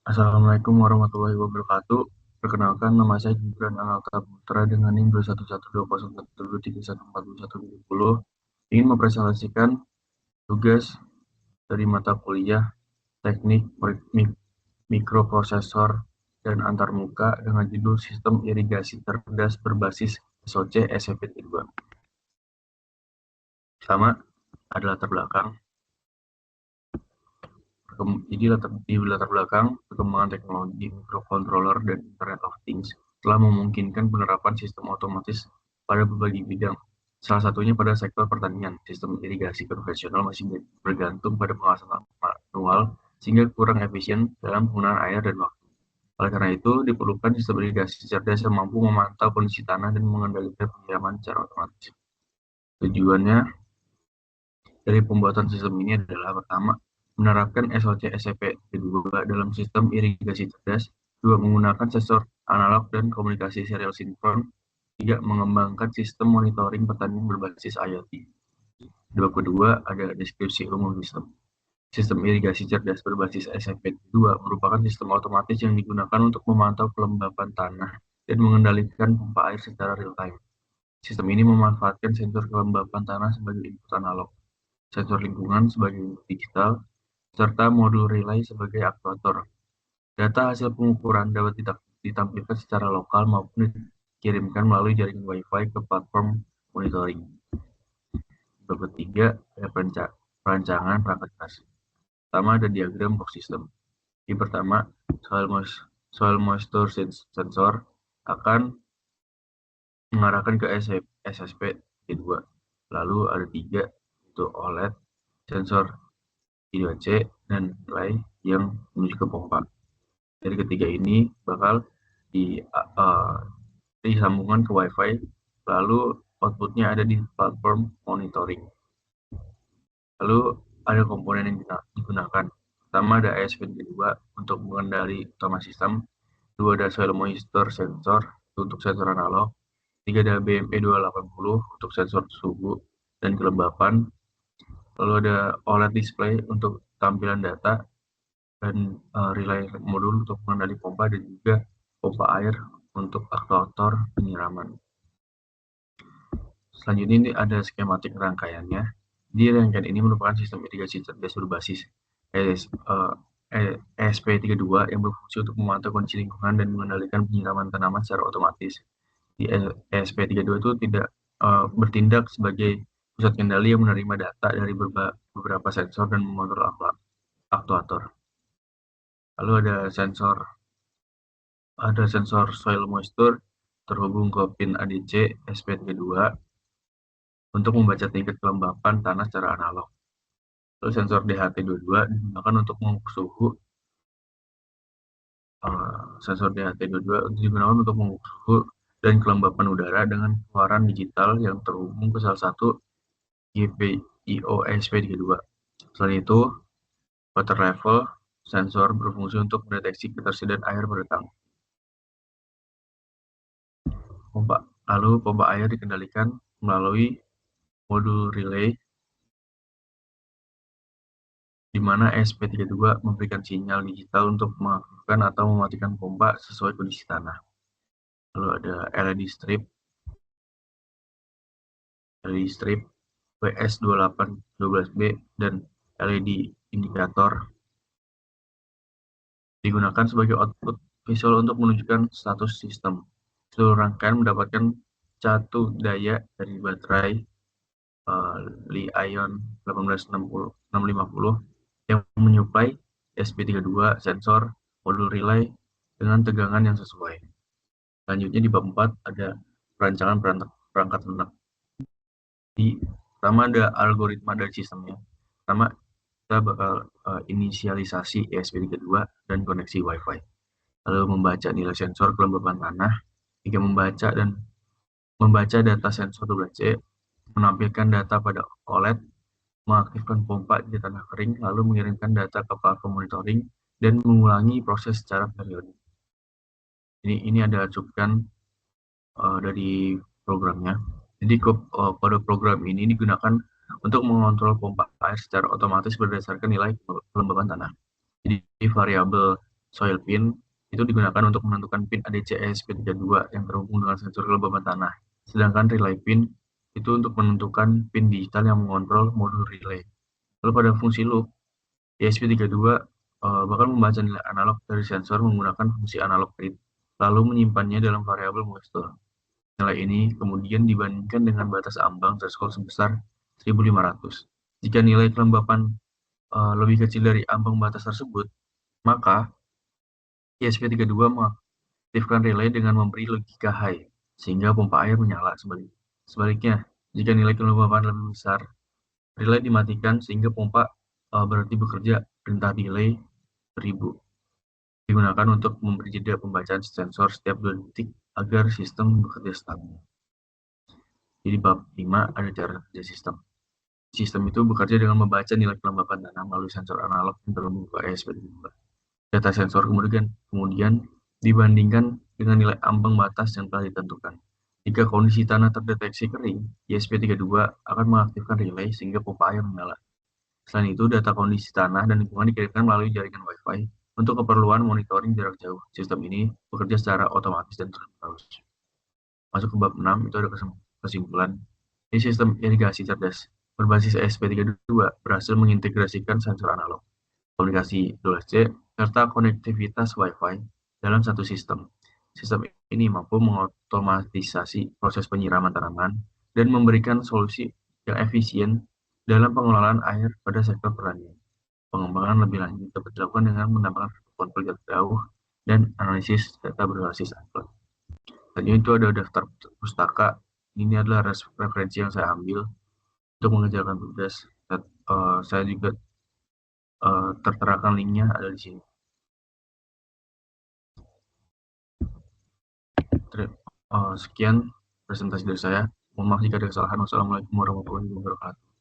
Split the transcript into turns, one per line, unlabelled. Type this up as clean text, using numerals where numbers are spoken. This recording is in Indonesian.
Assalamualaikum warahmatullahi wabarakatuh. Perkenalkan, nama saya Gibran Analta Putra dengan NIM 2112013141120. Ingin mempresentasikan tugas dari mata kuliah Teknik Mikroprosesor dan Antarmuka dengan judul Sistem Irigasi Cerdas Berbasis SOC SMP2. Pertama, ada latar belakang. Di latar belakang, perkembangan teknologi microcontroller dan Internet of Things telah memungkinkan penerapan sistem otomatis pada berbagai bidang. Salah satunya pada sektor pertanian, sistem irigasi konvensional masih bergantung pada pengawasan manual sehingga kurang efisien dalam penggunaan air dan waktu. Oleh karena itu, diperlukan sistem irigasi cerdas yang mampu memantau kondisi tanah dan mengendalikan penyiraman secara otomatis. Tujuannya dari pembuatan sistem ini adalah pertama, menerapkan SOC SMP2 dalam sistem irigasi cerdas, dua, menggunakan sensor analog dan komunikasi serial sinkron, tiga, mengembangkan sistem monitoring pertanian berbasis IoT. Kedua, ada deskripsi umum sistem. Sistem irigasi cerdas berbasis SMP2 merupakan sistem otomatis yang digunakan untuk memantau kelembapan tanah dan mengendalikan pompa air secara real-time. Sistem ini memanfaatkan sensor kelembapan tanah sebagai input analog, sensor lingkungan sebagai input digital, serta modul relay sebagai aktuator. Data hasil pengukuran dapat ditampilkan secara lokal maupun dikirimkan melalui jaringan Wi-Fi ke platform monitoring. Ketiga, ada perancangan perangkat kas. Pertama, ada diagram box system. Yang pertama, soil moisture sensor akan mengarahkan ke SSP2. Lalu ada tiga, itu OLED, sensor I2C, dan nilai yang menuju ke pompa. Dari ketiga ini bakal disambungkan ke Wi-Fi, lalu outputnya ada di platform monitoring. Lalu ada komponen yang digunakan. Pertama ada ESP32 untuk mengendali utama sistem, dua ada soil moisture sensor untuk sensor analog, tiga ada BMP280 untuk sensor suhu dan kelembapan, lalu ada OLED display untuk tampilan data, dan relay modul untuk mengendali pompa dan juga pompa air untuk aktuator penyiraman. Selanjutnya ini ada skematik rangkaiannya. Di rangkaian ini merupakan sistem irigasi cerdas berbasis ESP32 yang berfungsi untuk memantau kondisi lingkungan dan mengendalikan penyiraman tanaman secara otomatis. Di ESP32 itu tidak bertindak sebagai pusat kendali yang menerima data dari beberapa sensor dan mengontrol aktuator. Lalu ada sensor soil moisture terhubung ke pin ADC SP32 untuk membaca tingkat kelembapan tanah secara analog. Lalu sensor DHT22 digunakan untuk mengukur suhu. Sensor DHT22 digunakan untuk mengukur suhu dan kelembapan udara dengan keluaran digital yang terhubung ke salah satu GPIO SP32. Selain itu, water level sensor berfungsi untuk mendeteksi ketersediaan air pada tank. Lalu pompa air dikendalikan melalui modul relay, di mana ESP32 memberikan sinyal digital untuk mengaktifkan atau mematikan pompa sesuai kondisi tanah. Lalu ada LED strip WS2812B dan LED indikator digunakan sebagai output visual untuk menunjukkan status sistem. Seluruh rangkaian mendapatkan satu daya dari baterai Li-ion 18650 yang menyuplai SP32 sensor modul relay dengan tegangan yang sesuai. Selanjutnya di bab 4 ada perancangan perangkat lunak. Pertama ada algoritma dari sistemnya. Pertama kita bakal inisialisasi ESP32 dan koneksi Wi-Fi. Lalu membaca nilai sensor kelembapan tanah, hingga membaca data sensor 12C, menampilkan data pada OLED, mengaktifkan pompa di tanah kering, lalu mengirimkan data ke platform monitoring, dan mengulangi proses secara periodik. Ini ada cuplikan dari programnya. Jadi kode program ini digunakan untuk mengontrol pompa air secara otomatis berdasarkan nilai kelembapan tanah. Jadi variabel Soil pin itu digunakan untuk menentukan pin ADC ESP32 yang terhubung dengan sensor kelembaban tanah. Sedangkan relay pin itu untuk menentukan pin digital yang mengontrol modul relay. Lalu pada fungsi loop, ESP32 bakal membaca nilai analog dari sensor menggunakan fungsi analog read, lalu menyimpannya dalam variabel Movestore. Nilai ini kemudian dibandingkan dengan batas ambang threshold sebesar 1500. Jika nilai kelembapan lebih kecil dari ambang batas tersebut, maka ESP32 mengaktifkan relay dengan memberi logika high, sehingga pompa air menyala. Sebaliknya, jika nilai kelembapan lebih besar, relay dimatikan sehingga pompa berarti bekerja. Perintah delay 1000 digunakan untuk memberi jeda pembacaan sensor setiap 2 detik agar sistem bekerja stabil. Jadi bab 5 ada cara kerja sistem. Sistem itu bekerja dengan membaca nilai kelembapan tanah melalui sensor analog yang terhubung ke ESP32. Data sensor kemudian dibandingkan dengan nilai ambang batas yang telah ditentukan. Jika kondisi tanah terdeteksi kering, ESP32 akan mengaktifkan relay sehingga pompa air menyala. Selain itu, data kondisi tanah dan lingkungan dikirimkan melalui jaringan Wi-Fi untuk keperluan monitoring jarak jauh. Sistem ini bekerja secara otomatis dan terus. Masuk ke bab 6, itu ada kesimpulan. Ini sistem irigasi cerdas berbasis ESP32 berhasil mengintegrasikan sensor analog, komunikasi 2C, serta konektivitas Wi-Fi dalam satu sistem. Sistem ini mampu mengotomatisasi proses penyiraman tanaman dan memberikan solusi yang efisien dalam pengelolaan air pada sektor pertanian. Pengembangan lebih lanjut dapat dilakukan dengan menambahkan konflik jarak jauh dan analisis data berbasis iCloud. Selanjutnya itu ada daftar pustaka. Ini adalah referensi yang saya ambil untuk mengerjakan tugas. Saya juga terterakan linknya ada di sini. Sekian presentasi dari saya. Mohon maaf jika ada kesalahan. Wassalamualaikum warahmatullahi wabarakatuh.